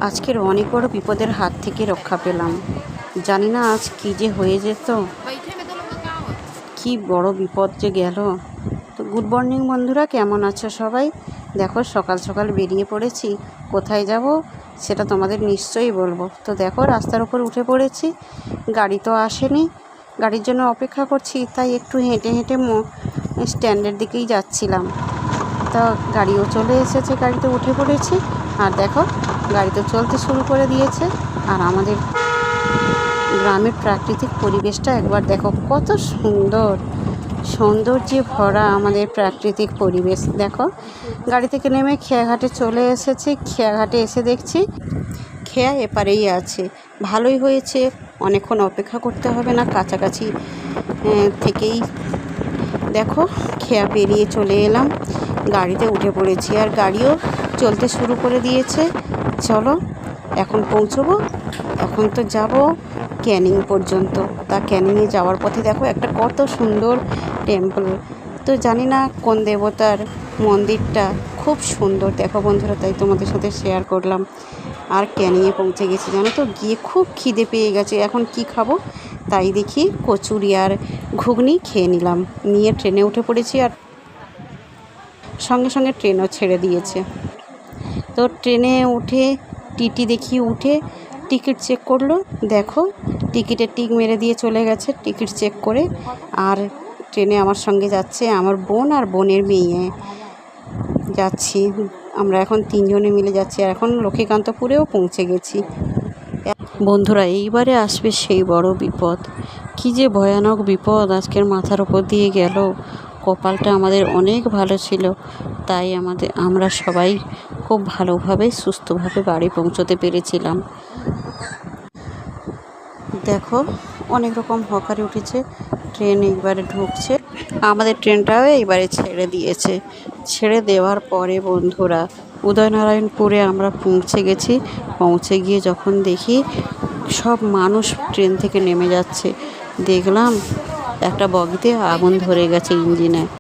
আজকের অনেক বড় বিপদের হাত থেকে রক্ষা পেলাম। জানি না আজ কী যে হয়ে যেত, কি বড় বিপদ যে গেল। তো গুড মর্নিং বন্ধুরা, কেমন আছো সবাই? দেখো সকাল সকাল বেরিয়ে পড়েছি। কোথায় যাব সেটা তোমাদের নিশ্চয়ই বলবো। তো দেখো রাস্তার উপর উঠে পড়েছি, গাড়ি তো আসেনি, গাড়ির জন্য অপেক্ষা করছি। তাই একটু হেঁটে হেঁটে স্ট্যান্ডের দিকেই যাচ্ছিলাম। তা গাড়িও চলে এসেছে, গাড়িতে উঠে পড়েছি। আর দেখো গাড়ি তো চলতে শুরু করে দিয়েছে। আর আমাদের গ্রামের প্রাকৃতিক পরিবেশটা একবার দেখো, কত সুন্দর, সৌন্দর্যে ভরা আমাদের প্রাকৃতিক পরিবেশ। দেখো গাড়ি থেকে নেমে খেয়াঘাটে চলে এসেছি। খেয়াঘাটে এসে দেখছি খেয়া এপারেই আছে। ভালোই হয়েছে, অনেকক্ষণ অপেক্ষা করতে হবে না, কাছাকাছি থেকেই দেখো খেয়া পেরিয়ে চলে এলাম, গাড়িতে উঠে পড়েছি। আর গাড়িও চলতে শুরু করে দিয়েছে। চলো এখন পৌঁছবো। এখন তো যাব ক্যানিং পর্যন্ত। তা ক্যানিংয়ে যাওয়ার পথে দেখো একটা কত সুন্দর টেম্পল, তো জানি না কোন দেবতার মন্দিরটা, খুব সুন্দর দেখো বন্ধুরা, তাই তোমাদের সাথে শেয়ার করলাম। আর ক্যানিংয়ে পৌঁছে গেছি, জানো তো, গিয়ে খুব খিদে পেয়ে গেছে। এখন কি খাবো, তাই দেখি কচুরি আর ঘুগনি খেয়ে নিলাম। নিয়ে ট্রেনে উঠে পড়েছি। আর সঙ্গে সঙ্গে ট্রেনও ছেড়ে দিয়েছে। তো ট্রেনে উঠে টিটি দেখি, উঠে টিকিট চেক করলো। দেখো টিকিটের টিক মেরে দিয়ে চলে গেছে টিকিট চেক করে। আর ট্রেনে আমার সঙ্গে যাচ্ছে আমার বোন আর বোনের মেয়ে, যাচ্ছি আমরা এখন তিনজনে মিলে যাচ্ছি। আর এখন লক্ষ্মীকান্তপুরেও পৌঁছে গেছি। বন্ধুরা এইবারে আসবে সেই বড় বিপদ। কি যে ভয়ানক বিপদ আজকের মাথার ওপর দিয়ে গেল। কপালটা আমাদের অনেক ভালো ছিল, তাই আমরা সবাই খুব ভালোভাবে সুস্থভাবে বাড়ি পৌঁছতে পেরেছিলাম। দেখো অনেক রকম হকারি উঠেছে, ট্রেন এইবারে ঢুকছে। আমাদের ট্রেনটাও এইবারে ছেড়ে দিয়েছে। ছেড়ে দেওয়ার পরে বন্ধুরা উদয়নারায়ণপুরে আমরা পৌঁছে গেছি। পৌঁছে গিয়ে যখন দেখি সব মানুষ ট্রেন থেকে নেমে যাচ্ছে, দেখলাম একটা বগিতে আগুন ধরে গেছে ইঞ্জিনে।